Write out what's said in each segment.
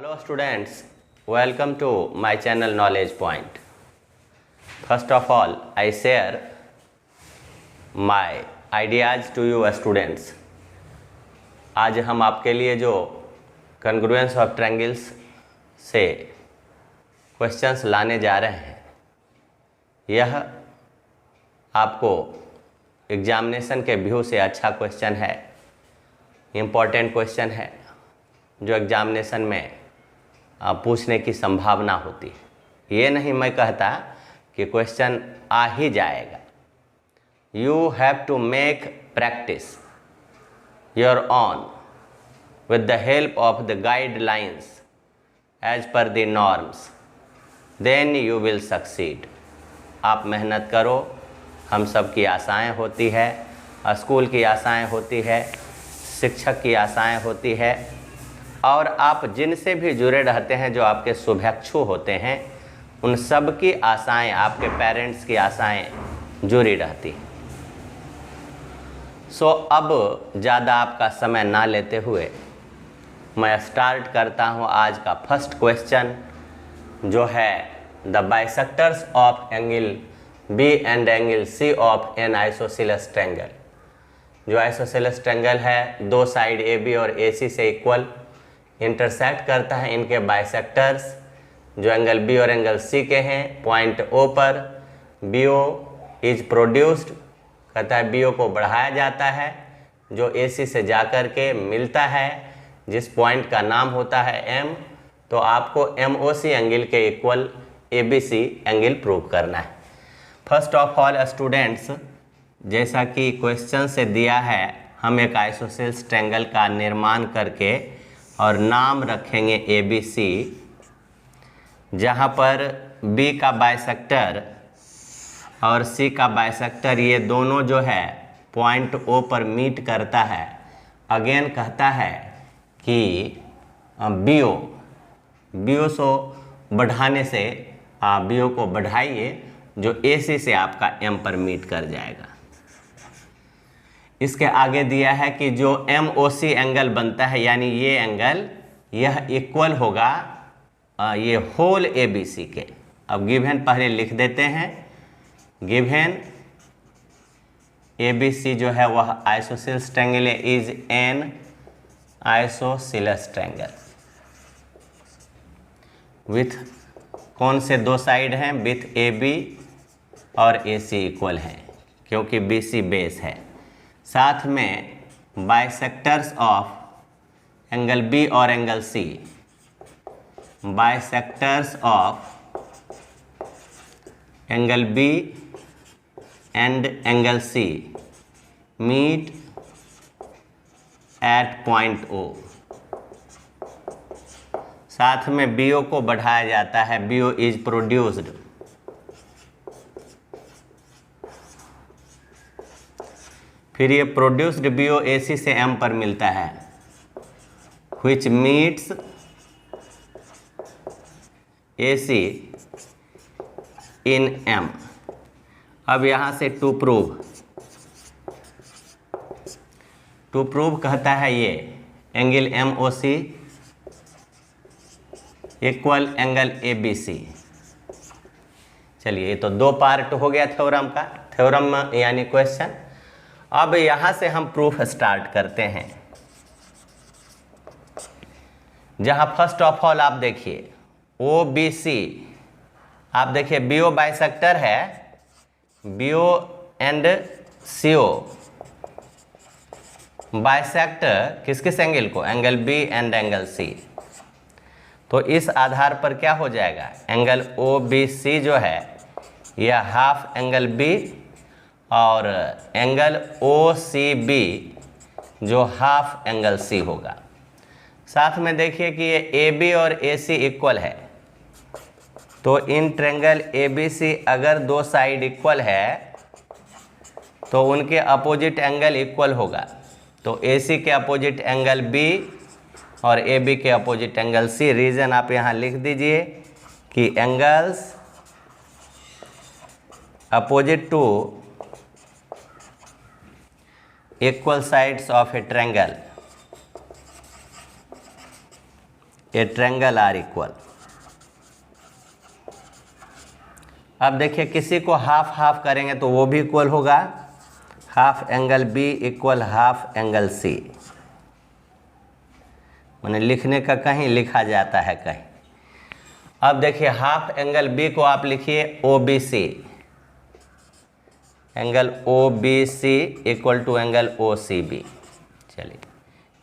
Hello students, welcome to my channel Knowledge Point. First of all, I share my ideas to you students. आज हम आपके लिए जो congruence of triangles से questions लाने जा रहे हैं, यह आपको एग्जामिनेशन के व्यू से अच्छा क्वेश्चन है, इम्पोर्टेंट क्वेश्चन है जो एग्जामिनेशन में पूछने की संभावना होती है। ये नहीं मैं कहता कि क्वेश्चन आ ही जाएगा। You have to make practice your own with the help of the guidelines as per the norms, then you will succeed. आप मेहनत करो, हम सब की आशाएं होती है, स्कूल की आशाएं होती है, शिक्षक की आशाएं होती है, और आप जिनसे भी जुड़े रहते हैं, जो आपके शुभेच्छु होते हैं, उन सब की आशाएं, आपके पेरेंट्स की आशाएं जुड़ी रहती हैं। सो अब ज़्यादा आपका समय ना लेते हुए मैं स्टार्ट करता हूं आज का फर्स्ट क्वेश्चन, जो है the bisectors of angle B and angle C of an isosceles triangle. जो आइसोसेलेस ट्रायंगल है, दो साइड ए बी और ए सी से इक्वल इंटरसेक्ट करता है। इनके बाइसेक्टर्स जो एंगल बी और एंगल सी के हैं, पॉइंट ओ पर बी ओ इज प्रोड्यूस्ड, कहता है बी ओ को बढ़ाया जाता है, जो ए सी से जाकर के मिलता है, जिस पॉइंट का नाम होता है एम। तो आपको एम ओ सी एंगल के equal A B C angle prove करना है। फर्स्ट ऑफ ऑल स्टूडेंट्स, जैसा कि क्वेश्चन से दिया है, हम एक आइसोसेलेस ट्रायंगल का निर्माण करके और नाम रखेंगे ए बी सी, जहाँ पर बी का बाइसेक्टर और सी का बाइसेक्टर ये दोनों जो है पॉइंट ओ पर मीट करता है। अगेन कहता है कि बी ओ सो बढ़ाने से बी ओ को बढ़ाइए, जो ए सी से आपका एम पर मीट कर जाएगा। इसके आगे दिया है कि जो एम ओ सी एंगल बनता है, यानी ये एंगल, यह इक्वल होगा ये होल ए बी सी के। अब गिवन पहले लिख देते हैं। गिवन ए बी सी जो है वह isosceles triangle is an isosceles triangle with कौन से दो साइड हैं, विथ ए बी और ए सी इक्वल हैं, क्योंकि बी सी बेस है। साथ में बाइसेक्टर्स ऑफ एंगल बी और angle C, bisectors of angle B and angle C meet at point O. साथ में बी ओ को बढ़ाया जाता है, बी ओ इज प्रोड्यूस्ड, फिर ये प्रोड्यूस्ड बी ओ ए सी से एम पर मिलता है, which meets A C in M. अब यहाँ से टू प्रूव कहता है ये angle M O C equal angle A B C. चलिए, ये तो दो पार्ट हो गया थ्योरम का, थ्योरम यानी क्वेश्चन। अब यहाँ से हम प्रूफ स्टार्ट करते हैं, जहाँ फर्स्ट ऑफ ऑल आप देखिए ओ बी सी, आप देखिए बी ओ बाइसेक्टर है, B O and C O bisector किस किस एंगल को, angle B and angle C. तो इस आधार पर क्या हो जाएगा, एंगल ओ बी सी जो है यह हाफ एंगल बी और एंगल ओ सी बी जो हाफ एंगल सी होगा। साथ में देखिए कि ये ए बी और ए सी इक्वल है, तो इन ट्रायंगल ए बी सी अगर दो साइड इक्वल है तो उनके अपोजिट एंगल इक्वल होगा। तो ए सी के अपोजिट एंगल बी और ए बी के अपोजिट एंगल सी। रीजन आप यहाँ लिख दीजिए कि angles opposite to equal sides of a triangle a triangle are equal. अब देखिए किसी को हाफ हाफ करेंगे तो वो भी इक्वल होगा, half angle B equal half angle C. मैंने लिखने का कहीं लिखा जाता है कहीं। अब देखिए हाफ एंगल बी को आप लिखिए O B C, angle O B C equal to angle O C B. चलिए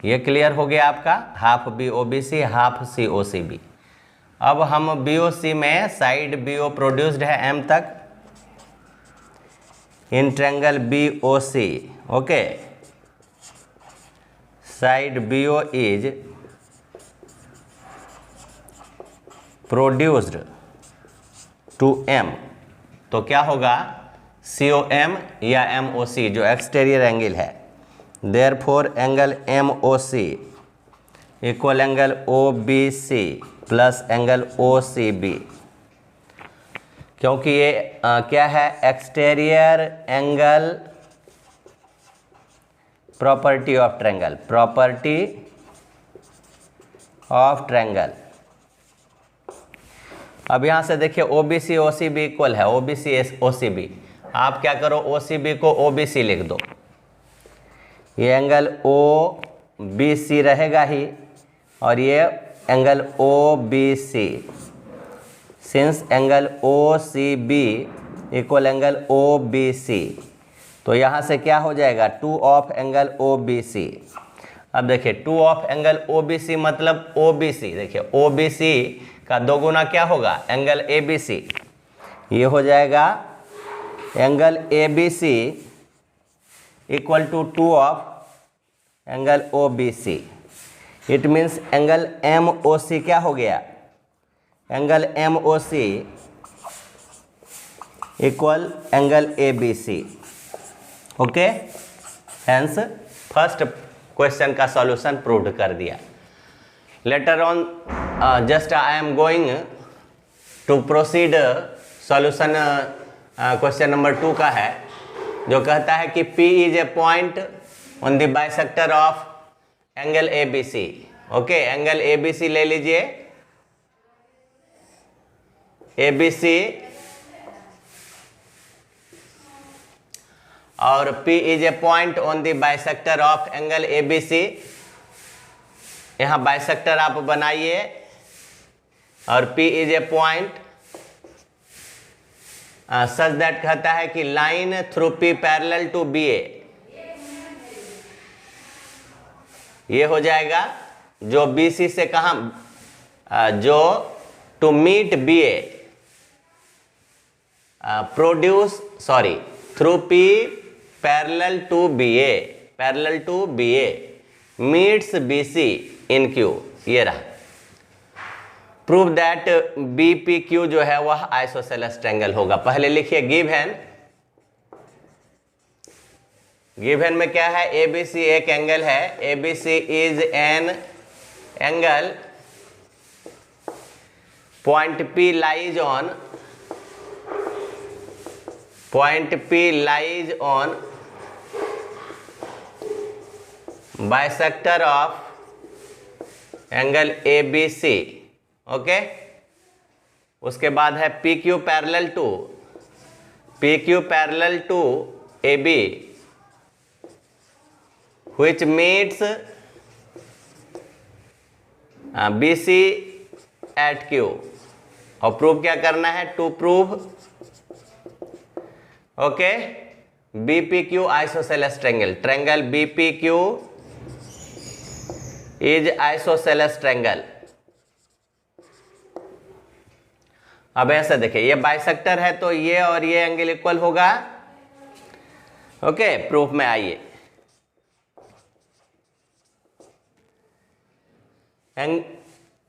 ये क्लियर हो गया आपका, half B O B C half C O C B. अब हम बी ओ सी में साइड बी ओ प्रोड्यूस्ड है M तक in triangle B O C, okay. Side B O is produced to M, तो क्या होगा सी O M या M O C जो एक्सटीरियर एंगल है। Therefore angle M O C equal angle O B C plus angle O C B, क्योंकि ये क्या है exterior angle property of triangle, property of triangle. अब यहाँ से देखिए O B C O C B equal है O B C O C B. आप क्या करो ओ सी बी को ओ बी सी लिख दो, ये एंगल ओ बी सी रहेगा ही और ये angle O B C. Since angle O C B equal angle O B C, तो यहाँ से क्या हो जाएगा 2 of angle O B C. अब देखिए 2 of angle O B C मतलब ओ बी सी, देखिए ओ बी सी का 2 गुना क्या होगा एंगल ए बी सी। ये हो जाएगा angle A B C equal to 2 of angle O B C. It means angle M O C क्या हो गया, angle M O C equal angle A B C, okay. Hence first question का solution prove कर दिया। Later on just I am going to proceed solution question number 2 का है, जो कहता है कि P is a point on the bisector of angle A B C, okay. Angle A B C ले लीजिए, ए बी सी और P is a point on the bisector of angle A B C. यहाँ bisector आप बनाइए और P is a point such that कहता है कि line through P parallel to B A, ये हो जाएगा जो बी सी से कहाँ जो to meet B A produce sorry through P parallel to B A, parallel to B A meets B C in Q, ये रहा। Prove that B P Q जो है वह आइसोसेलेस ट्रायंगल होगा। पहले लिखिए गिवन में क्या है ए बी सी एक एंगल है, A B C is an angle point P lies on bisector of angle A B C, okay. उसके बाद है P Q parallel to A B which meets B C at Q। और prove क्या करना है, to prove okay B P Q isosceles triangle, triangle B P Q is isosceles triangle. अब ऐसे देखिए ये बाइसेक्टर है तो ये और ये एंगल इक्वल होगा, ओके। प्रूफ में आइए,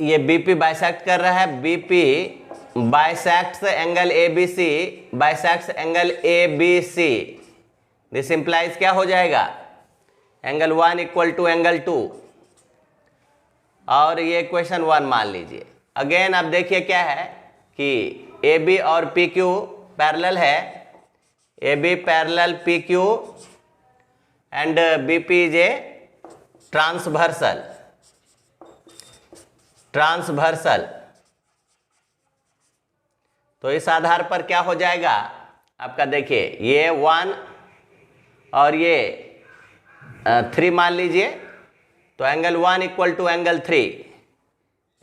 ये बीपी बाइसेक्ट कर रहा है, BP bisects angle A B C, bisects angle A B C. This implies क्या हो जाएगा एंगल 1 इक्वल टू एंगल 2, और ये इक्वेशन 1 मान लीजिए। अगेन अब देखिए क्या है कि ए बी और पी क्यू पैरेलल है, A B parallel P Q and B P is a transversal, transversal. तो इस आधार पर क्या हो जाएगा आपका, देखिए ये 1 और ये 3 मान लीजिए, तो angle 1 equal to angle 3,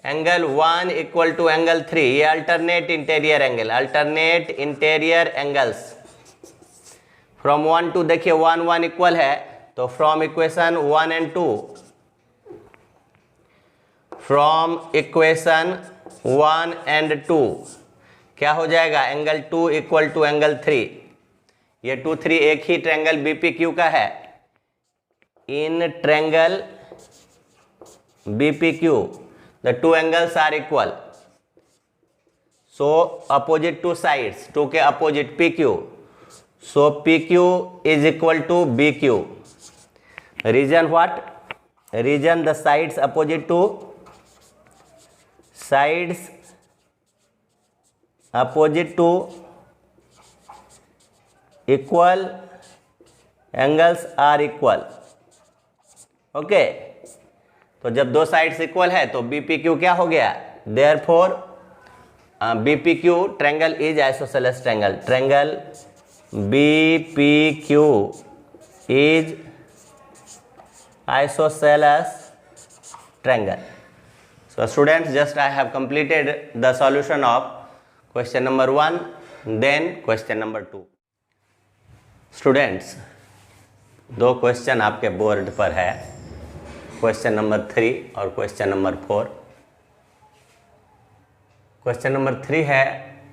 angle 1 equal to angle 3, ये alternate interior angle, alternate interior angles. From 1 to देखिए 1 1 इक्वल है, तो from equation 1 and 2, from equation 1 and 2 क्या हो जाएगा, एंगल 2 इक्वल टू एंगल 3। ये 2 3 एक ही ट्रायंगल बीपीक्यू का है। In triangle BPQ the 2 angles are equal, so opposite 2 sides, 2 के opposite PQ, so PQ is equal to BQ. Reason what, reason the sides opposite to, sides opposite to equal, angles are equal. Okay, तो जब दो sides equal है तो BPQ क्या हो गया, therefore BPQ triangle is isosceles triangle, triangle BPQ is isosceles triangle. So students, just I have completed the solution of question number 1, then question number 2. Students, दो question आपके बोर्ड पर है, question number 3 और question number 4। Question number 3 है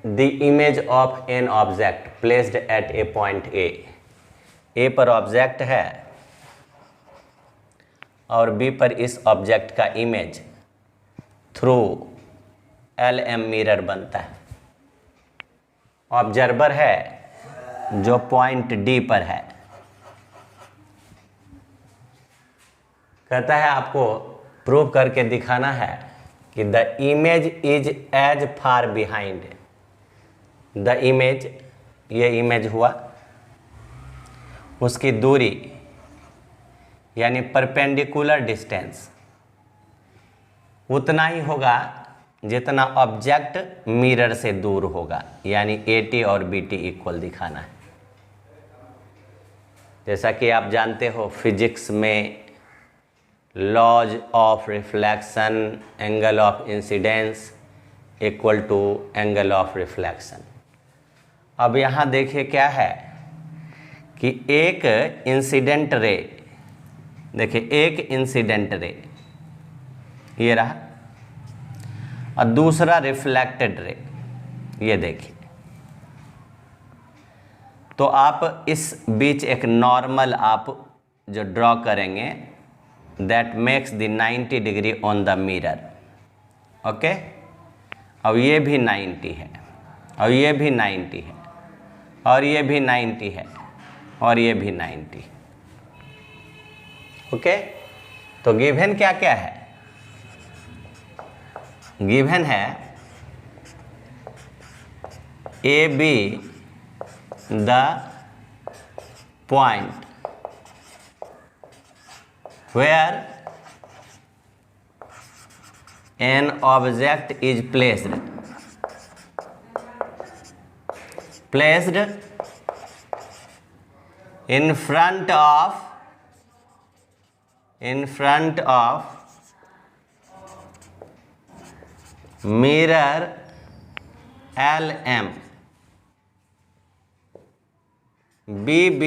the image of an object placed at a point A. A पर object है और B पर इस ऑब्जेक्ट का इमेज थ्रू LM मिरर बनता है। ऑब्जर्वर है जो पॉइंट डी पर है। कहता है आपको प्रूव करके दिखाना है कि the image is as far behind, the image, ये इमेज हुआ, उसकी दूरी यानी परपेंडिकुलर डिस्टेंस उतना ही होगा जितना ऑब्जेक्ट मिरर से दूर होगा, यानी AT और BT इक्वल दिखाना है। जैसा कि आप जानते हो फिजिक्स में laws of reflection, angle of incidence equal to angle of reflection. अब यहाँ देखिए क्या है कि एक इंसिडेंट रे, देखिए एक इंसिडेंट रे ये रहा और दूसरा रिफ्लेक्टेड रे, ये देखिए। तो आप इस बीच एक नॉर्मल आप जो ड्रॉ करेंगे, that makes the 90 degree on the mirror. Okay, अब ये भी 90 है और ये भी 90 है और ये भी 90 है और ये भी 90। ओके, तो गिवन क्या क्या है, गिवन है A be the point where an object is placed in front of mirror LM, BB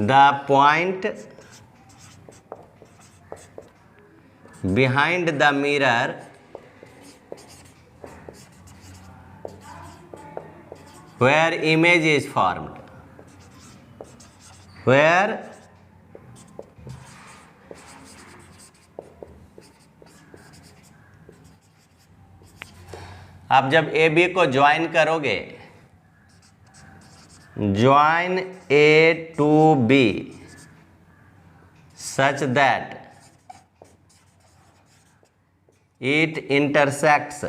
the point behind the mirror where image is formed, where आप जब ए बी को ज्वाइन करोगे, join A to B such that it intersects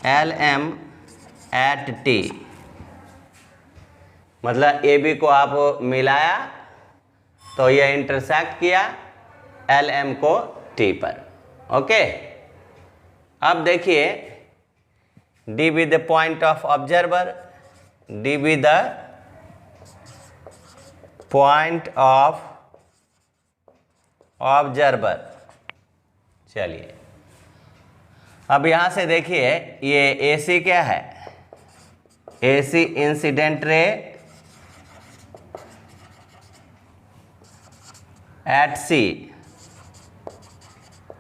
LM at T, मतलब ए B को आप मिलाया तो ये इंटरसेक्ट किया एल एम को टी पर। ओके, अब देखिए D be the point of observer, D be the point of observer. चलिए अब यहां से देखिए ये ए सी क्या है, ए सी incident ray at C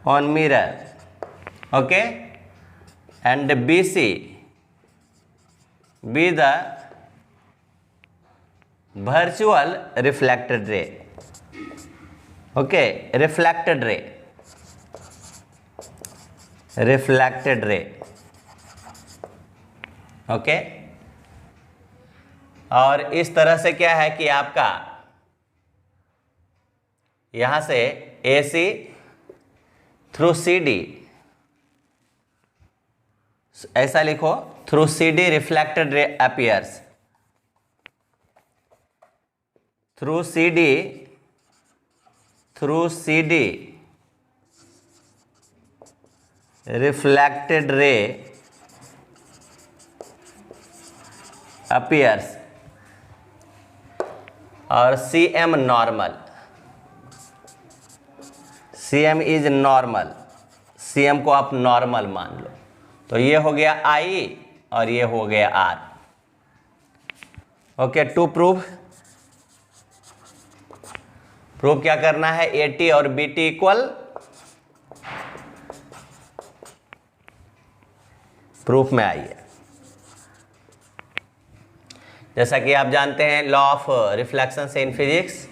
on mirror, okay, and BC be the virtual reflected ray, okay, reflected ray, reflected ray, okay। और इस तरह से क्या है कि आपका यहां से AC थ्रू CD, ऐसा लिखो, through CD reflected ray appears, through CD reflected ray appears और CM normal, CM is normal, CM को आप नॉर्मल मान लो। तो ये हो गया I और ये हो गया R। ओके, टू प्रूव क्या करना है, AT और BT इक्वल, प्रूफ में आइए। जैसा कि आप जानते हैं लॉ ऑफ रिफ्लेक्शन से in physics,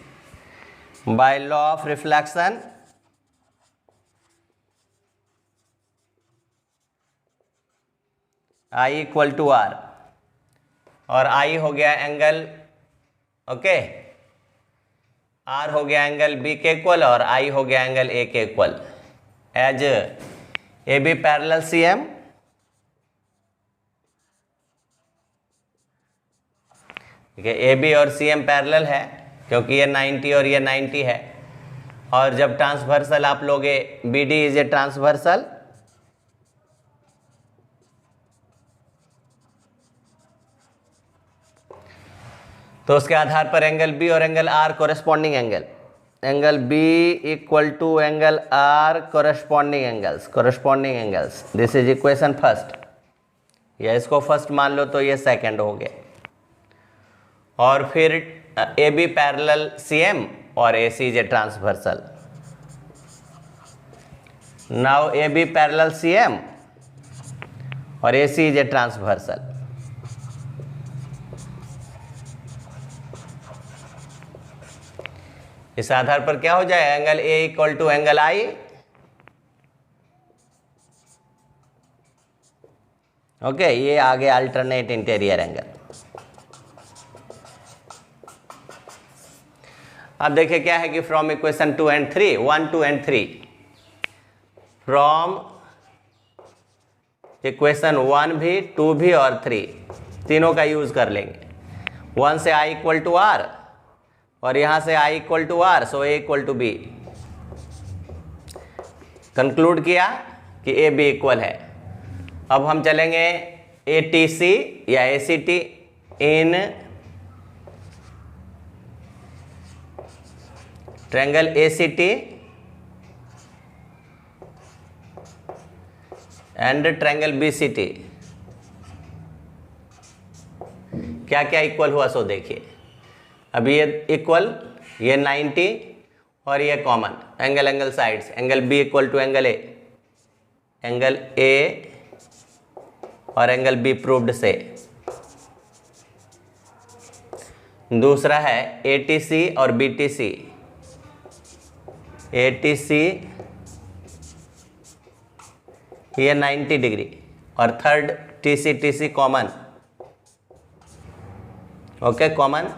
by law of reflection I equal to R, और I हो गया एंगल, ओके, R हो गया एंगल B के इक्वल और I हो गया एंगल A के equal, as AB parallel CM, ठीक है, AB और CM पैरेलल है क्योंकि ये 90 और ये 90 है, और जब ट्रांसवर्सल आप लोगे BD इज ए ट्रांसवर्सल, तो उसके आधार पर एंगल B और angle R corresponding angle, angle B equal to angle R corresponding angles, this is equation first, या इसको फर्स्ट मान लो तो ये सेकंड हो गया। और फिर AB पैरेलल CM और AC is a transversal, now AB parallel CM और AC इज ए ट्रांसवर्सल। इस आधार पर क्या हो जाए, angle A equal to angle I, okay, ये आ गया अल्टरनेट इंटीरियर एंगल। अब देखिए क्या है कि from equation 2 and 3, 1, 2 and 3, from equation 1 भी, 2 भी और 3, तीनों का यूज कर लेंगे। 1 से I इक्वल टू R और यहां से I equal to R, so A equal to B, conclude किया कि A B इक्वल है। अब हम चलेंगे ATC या ACT in triangle ACT and triangle BCT, क्या क्या इक्वल हुआ सो देखिए। अभी ये इक्वल, ये 90 और ये common, angle sides, angle B equal to angle A, angle A और एंगल B प्रूव्ड से। दूसरा है ATC और BTC, ATC ये 90 डिग्री और third TC common, okay, common,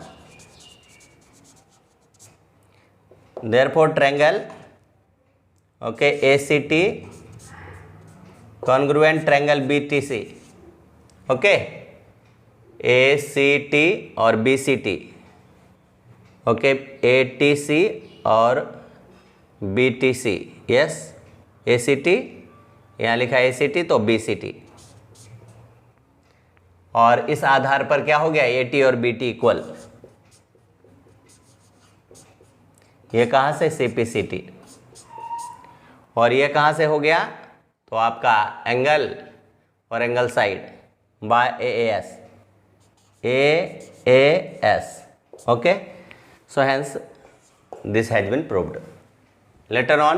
therefore triangle, okay, ACT congruent triangle BTC, okay, ACT और BCT, okay, ATC और BTC, yes, ACT, यहाँ लिखा है ACT तो BCT, और इस आधार पर क्या हो गया AT और BT इक्वल, ये कहाँ से CPCT, और ये कहाँ से हो गया, तो आपका एंगल और angle side by AAS, okay, so hence this has been proved. Later on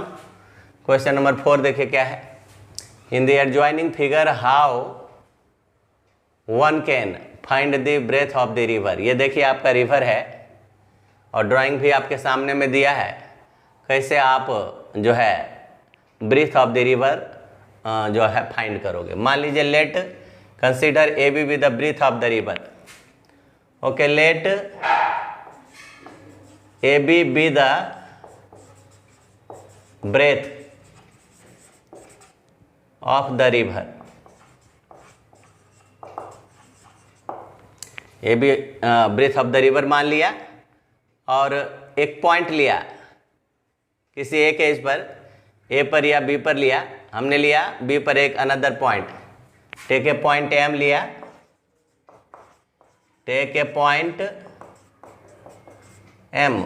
question number 4 देखिए क्या है, in the adjoining figure how one can find the breadth of the river. ये देखिए आपका रिवर है और ड्राइंग भी आपके सामने में दिया है, कैसे आप जो है ब्रेथ ऑफ द रिवर जो है फाइंड करोगे। मान लीजिए let consider AB with the breadth of the river, okay, let AB be the breadth of the river, AB breadth of the river मान लिया, और एक पॉइंट लिया किसी एक एज पर, A पर या B पर लिया, हमने लिया B पर एक another point, take a point M लिया, take a point M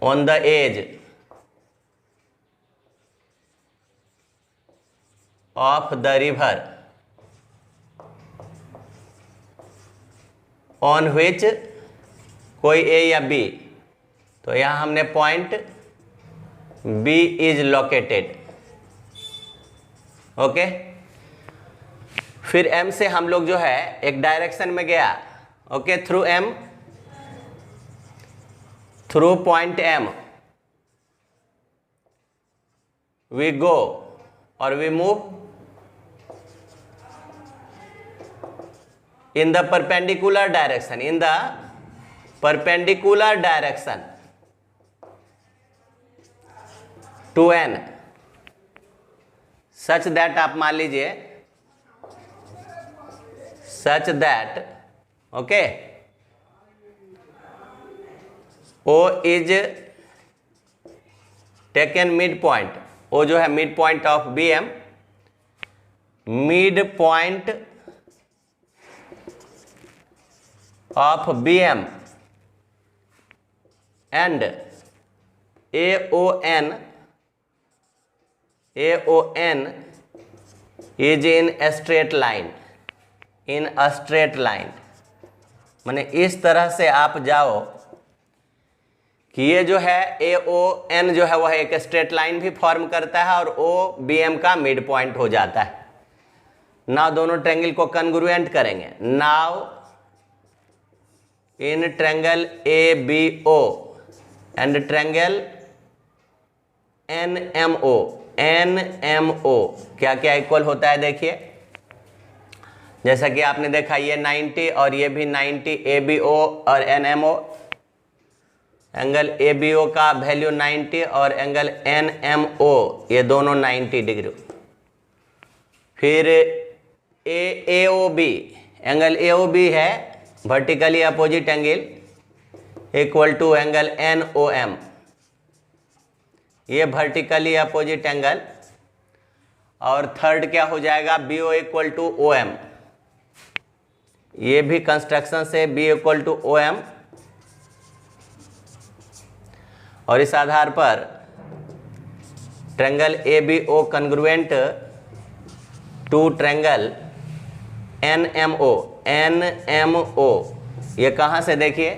on the edge of the river on which कोई A या B, तो यहाँ हमने point B is located, okay. फिर M से हम लोग जो है एक डायरेक्शन में गया, okay, through M, through point M we go और we move in the perpendicular direction, in the perpendicular direction to N, such that आप मान लीजिए such that, okay, O is taken midpoint, O जो है midpoint of BM, midpoint of BM and AON is in a straight line, in a straight line, माने इस तरह से आप जाओ कि ये जो है AON जो है वह एक स्ट्रेट लाइन भी फॉर्म करता है और OBM का मिड पॉइंट हो जाता है। नाउ दोनों ट्रायंगल को कन्ग्रुएंट करेंगे। Now in triangle ABO and triangle NMO क्या क्या इक्वल होता है देखिए, जैसा कि आपने देखा ये 90 और ये भी 90, ABO और NMO, एंगल ABO का वैल्यू 90 और एंगल NMO ये दोनों 90 डिग्री। फिर AOB, एंगल AOB है vertically opposite angle equal to angle NOM, ये वर्टिकली अपोजिट एंगल। और थर्ड क्या हो जाएगा, BO इक्वल टू OM, ये भी कंस्ट्रक्शन से B इक्वल टू OM। और इस आधार पर triangle ABO congruent to triangle NMO, ये कहाँ से देखिए,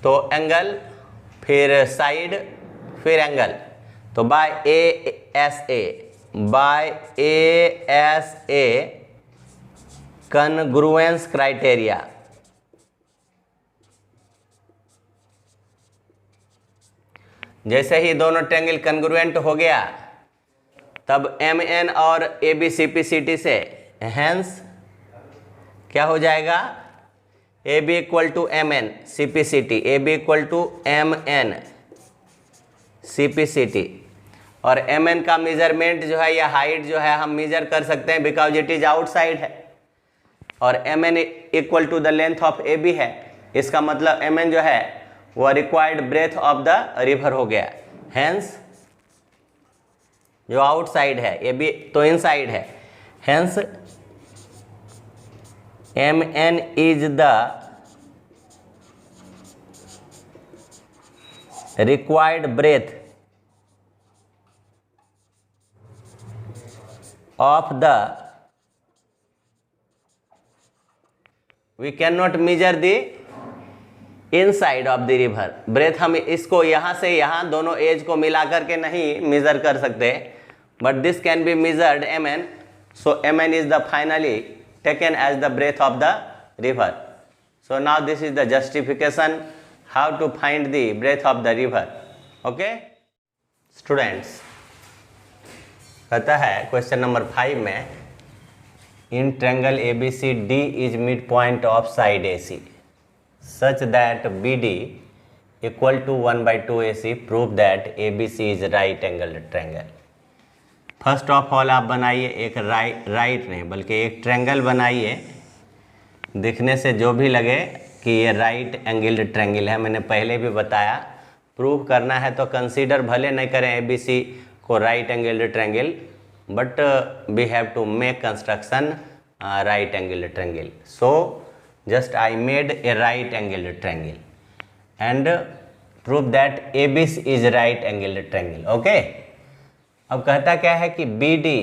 तो एंगल फिर साइड फिर एंगल, तो बाय ASA कन्ग्रुएंस क्राइटेरिया। जैसे ही दोनों ट्रायंगल कन्ग्रुएंट हो गया तब MN और ABCPCT से हेंस क्या हो जाएगा, AB equal to MN CPCT, AB equal to MN CPCT। और MN का मेजरमेंट जो है या हाइट जो है हम मेजर कर सकते हैं बिकॉज इट इज आउटसाइड है। और M N equal to the length of A B है, इसका मतलब एम एन जो है वो required breadth of the river हो गया। हेंस जो आउटसाइड है, ए बी तो इनसाइड है, hence M N is the required breadth of the, we can not measure the inside of the river. Breadth हम इसको यहाँ से यहाँ दोनों एज को मिला करके नहीं मेजर कर सकते, but this can be measured M N, so M N is the finally taken as the breadth of the river. So now this is the justification how to find the breadth of the river. Okay students, कहता है question number 5 में, in triangle ABC D is midpoint of side AC such that BD equal to 1/2 AC, prove that ABC is right angled triangle। First of all आप बनाइए एक right नहीं बल्कि एक triangle बनाइए, दिखने से जो भी लगे कि ये राइट एंगल्ड ट्रायंगल है। मैंने पहले भी बताया, प्रूव करना है तो कंसीडर भले नहीं करें ABC को right angled triangle, but we have to make construction right angled triangle. So just I made a right angled triangle and prove that ABC is right angled triangle. Okay, अब कहता क्या है कि BD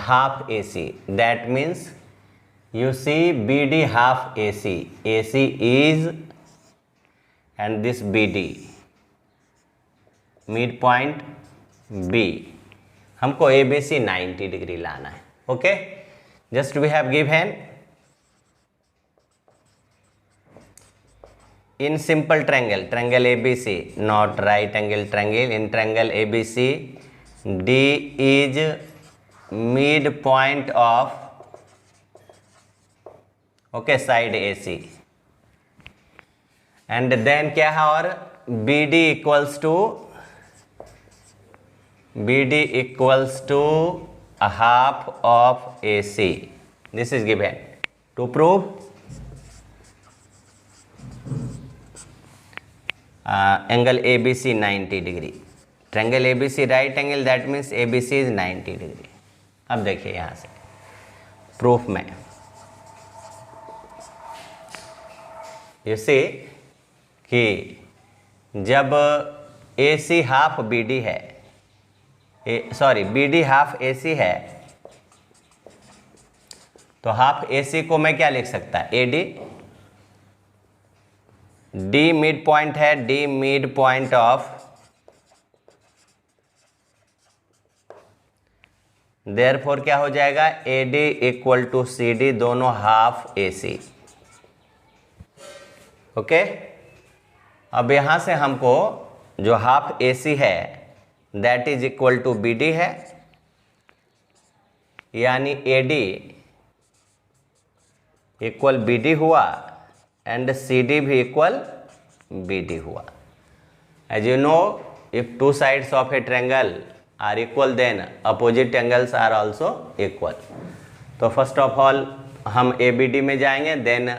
half AC, that means you see BD half AC, AC is and this BD midpoint B, हमको ABC 90 degree लाना है। Okay, just we have given in simple triangle, triangle ABC not right angle triangle, in triangle ABC D is mid point of okay side AC, and then क्या है और BD equals to a half of AC. This is given. To prove angle ABC 90 degree. Triangle ABC right angle, that means ABC is 90 degree. अब देखिए यहाँ से proof में you see कि जब AC हाफ BD है, सॉरी BD हाफ AC है, तो हाफ AC को मैं क्या लिख सकता है, AD, D मिड पॉइंट है, D mid point of, therefore क्या हो जाएगा, AD इक्वल टू CD, दोनों हाफ AC। ओके, अब यहां से हमको जो हाफ AC है that is equal to BD है, यानी AD इक्वल BD हुआ एंड CD भी इक्वल BD हुआ। As you know, if two sides of a triangle are equal then opposite angles are also equal. तो first of all हम ABD में जाएंगे, then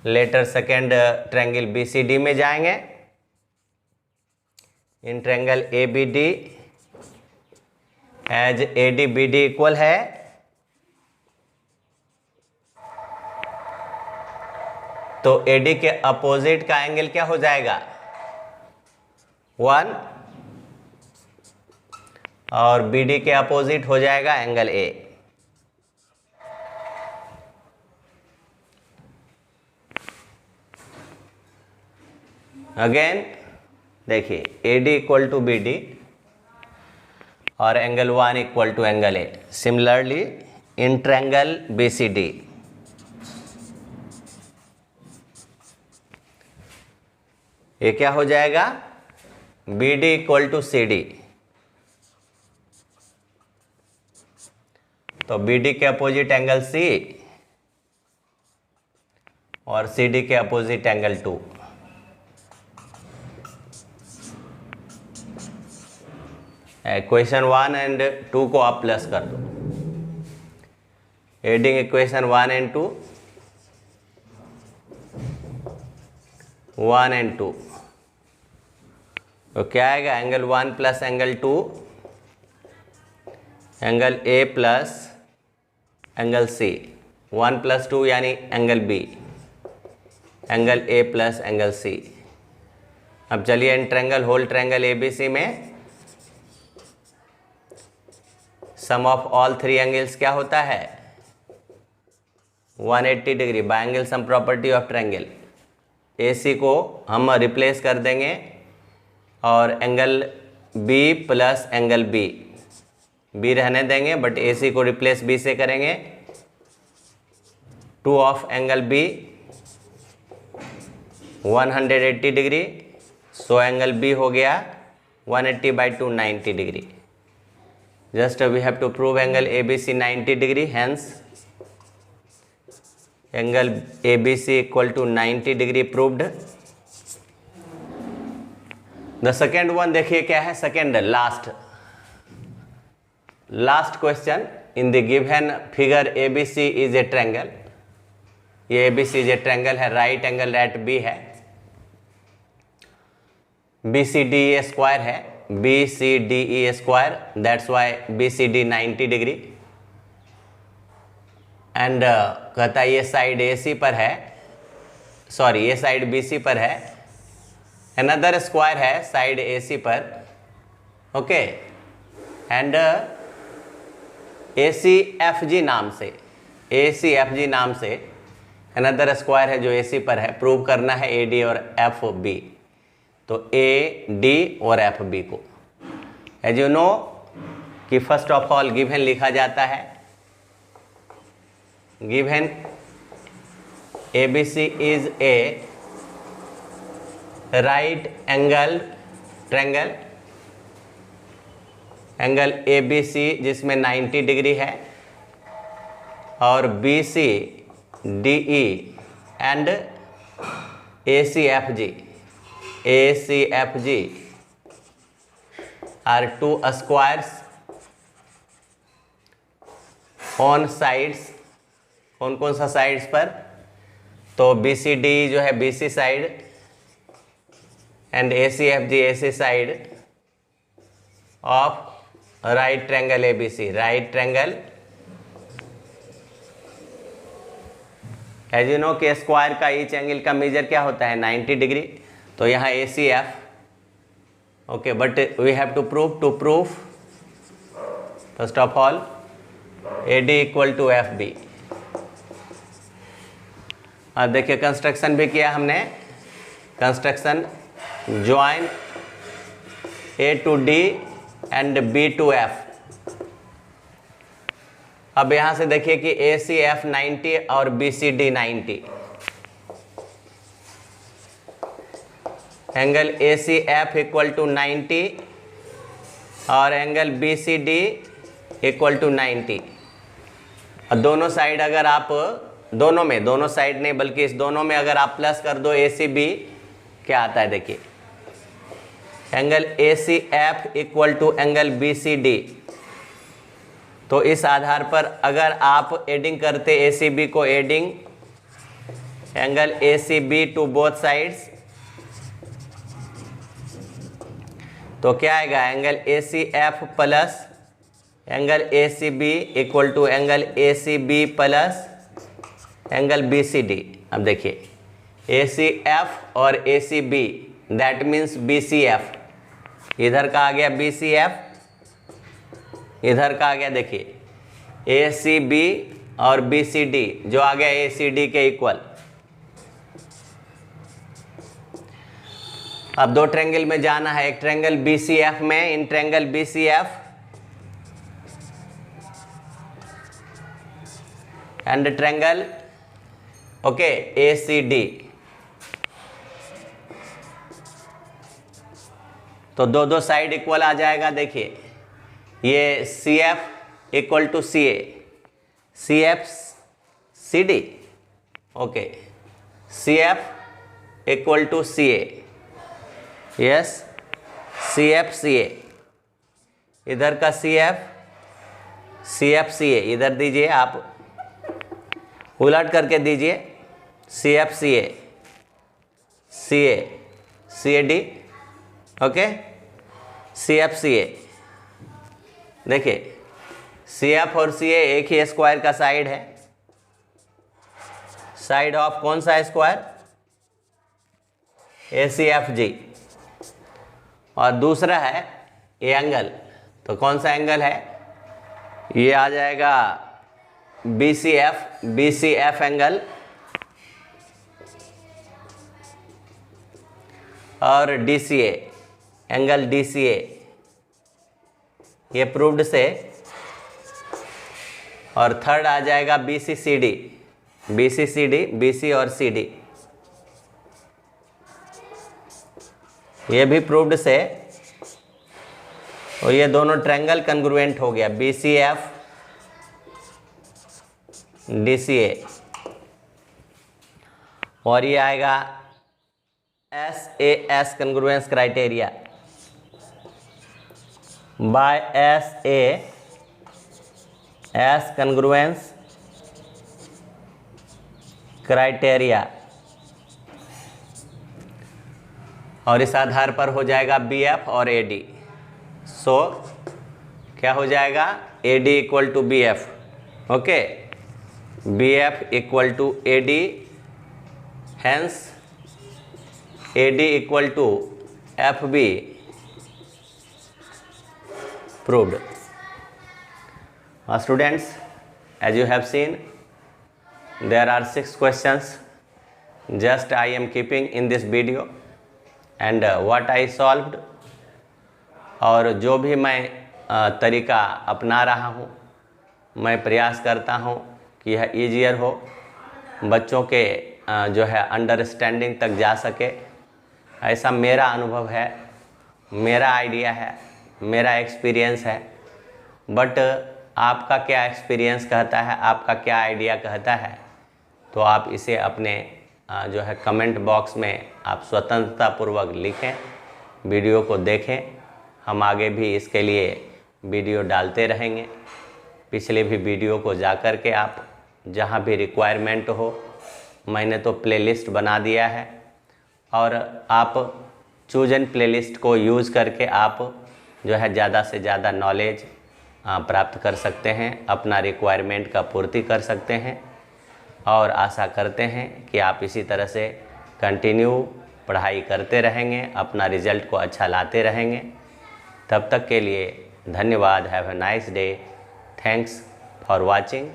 later second triangle BCD में जाएंगे। In triangle ABD as AD BD equal है, तो AD के opposite का एंगल क्या हो जाएगा, 1, और BD के अपोजिट हो जाएगा एंगल A। अगेन देखिए AD इक्वल टू BD और angle 1 equal to angle A। Similarly in triangle BCD ये क्या हो जाएगा, BD इक्वल टू CD, तो BD के अपोजिट एंगल C और CD के अपोजिट एंगल 2। इक्वेशन 1 एंड 2 को आप प्लस कर दो, एडिंग इक्वेशन 1 एंड 2, 1 and 2, तो क्या आएगा angle 1 plus angle 2, angle A plus angle C, 1 प्लस 2 यानी angle B, angle A plus angle C. अब चलिए in triangle whole triangle ABC में sum of all three angles क्या होता है 180 degree by angle sum property of triangle. AC को हम रिप्लेस कर देंगे और angle B plus angle B रहने देंगे, बट AC को रिप्लेस B से करेंगे। 2 of angle B 180 degree, so angle B हो गया 180 by 2 90 degree. Just we have to prove angle ABC 90 degree, hence angle ABC equal to 90 degree proved। The second one देखिए क्या है, second last question in the given figure ABC is a triangle। ये ABC is a triangle है, right angle at B है, BCD square है, BCDE square, that's why BCD 90 degree and कहता है ये साइड AC पर है, सॉरी ये साइड BC पर है, अनदर स्क्वायर है साइड AC पर, ओके, एंड ACFG नाम से अनदर स्क्वायर है जो AC पर है। प्रूव करना है AD और FB, तो AD और FB को एज यू नो कि फर्स्ट ऑफ ऑल गिवन लिखा जाता है, given ABC is a right angle triangle, angle ABC जिसमें 90 डिग्री है और BCDE and ACFG are two squares on sides। कौन कौन सा साइड्स पर, तो BCD जो है BC side and ACFG AC side of right triangle ABC, right triangle. As you know कि स्क्वायर का ईच एंगल का मेजर क्या होता है 90 डिग्री, तो यहाँ ACF, okay, but we have to prove first of all AD equal to FB। अब देखिए कंस्ट्रक्शन भी किया हमने, construction join A to D and B to F। अब यहाँ से देखिए कि ACF 90 और BCD 90, angle ACF equal to 90 और एंगल BCD इक्वल टू 90। और दोनों साइड अगर आप दोनों साइड नहीं बल्कि इस दोनों में अगर आप प्लस कर दो ACB क्या आता है, देखिए angle ACF equal to angle BCD। तो इस आधार पर अगर आप एडिंग करते ACB को, adding angle ACB to both sides, तो क्या आएगा angle ACF plus angle ACB equal to angle ACB plus angle BCD। अब देखिए ACF और ACB दैट मीन्स BCF, इधर का आ गया BCF, इधर का आ गया देखिए ACB और BCD जो आ गया ACD के इक्वल। अब दो ट्रायंगल में जाना है, एक ट्रायंगल BCF में, in triangle BCF and triangle okay ACD। तो दो साइड इक्वल आ जाएगा। देखिए ये CF equal to CA, CF CD, okay, CF equal to CA, yes, CF CA, इधर का CF CA इधर दीजिए, आप उलट करके दीजिए, CF CA CA, CAD, okay, CF, CA। देखिए CF और CA एक ही स्क्वायर का साइड है। साइड ऑफ कौन सा स्क्वायर? ACFG। और दूसरा है ए एंगल, तो कौन सा एंगल है? ये आ जाएगा BCF एंगल और DCA एंगल, DCA ये प्रूव्ड से। और थर्ड आ जाएगा BCCD, BC और CD ये भी प्रूव्ड से। और ये दोनों ट्रायंगल कन्ग्रुएंट हो गया, BCF DCA। और ये आएगा SAS congruence criteria, by SAS congruence criteria. और इस आधार पर हो जाएगा BF और AD। सो क्या हो जाएगा? AD equal to BF, okay, BF equal to AD, hence AD equal to FB proved. Students, as you have seen, there are 6 questions just I am keeping in this video, and what I solved, और जो भी मैं तरीका अपना रहा हूँ, मैं प्रयास करता हूँ कि यह ईजियर हो, बच्चों के जो है अंडरस्टैंडिंग तक जा सके। ऐसा मेरा अनुभव है, मेरा आइडिया है, मेरा एक्सपीरियंस है। बट आपका क्या एक्सपीरियंस कहता है, आपका क्या आइडिया कहता है, तो आप इसे अपने जो है कमेंट बॉक्स में आप स्वतंत्रतापूर्वक लिखें, वीडियो को देखें। हम आगे भी इसके लिए वीडियो डालते रहेंगे। पिछले भी वीडियो को जा कर के आप जहाँ भी रिक्वायरमेंट हो, मैंने तो प्लेलिस्ट बना दिया है, और आप चूज एंड प्लेलिस्ट को यूज़ करके आप जो है ज़्यादा से ज़्यादा नॉलेज प्राप्त कर सकते हैं, अपना रिक्वायरमेंट का पूर्ति कर सकते हैं। और आशा करते हैं कि आप इसी तरह से कंटिन्यू पढ़ाई करते रहेंगे, अपना रिज़ल्ट को अच्छा लाते रहेंगे। तब तक के लिए धन्यवाद। Have a nice day. Thanks for watching.